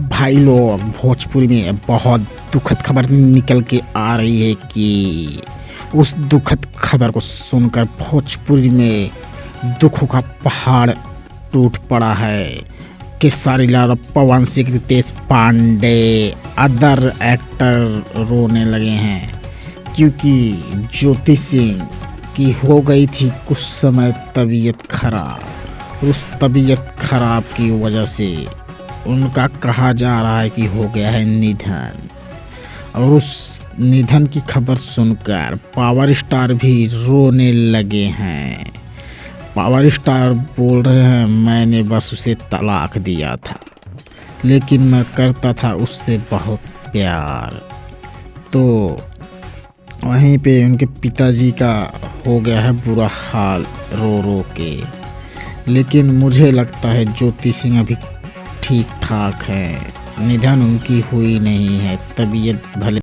भाई लोग, भोजपुरी में बहुत दुखद खबर निकल के आ रही है कि उस दुखद खबर को सुनकर भोजपुरी में दुखों का पहाड़ टूट पड़ा है। खेसारी लाल, पवन सिंह, रितेश पांडे, अदर एक्टर रोने लगे हैं क्योंकि ज्योति सिंह की हो गई थी कुछ समय तबीयत खराब। उस तबीयत खराब की वजह से उनका कहा जा रहा है कि हो गया है निधन। और उस निधन की खबर सुनकर पावर स्टार भी रोने लगे हैं। पावर स्टार बोल रहे हैं, मैंने बस उसे तलाक दिया था, लेकिन मैं करता था उससे बहुत प्यार। तो वहीं पे उनके पिताजी का हो गया है बुरा हाल रो रो के। लेकिन मुझे लगता है ज्योति सिंह अभी ठीक ठाक है, निधन उनकी हुई नहीं है, तबीयत भले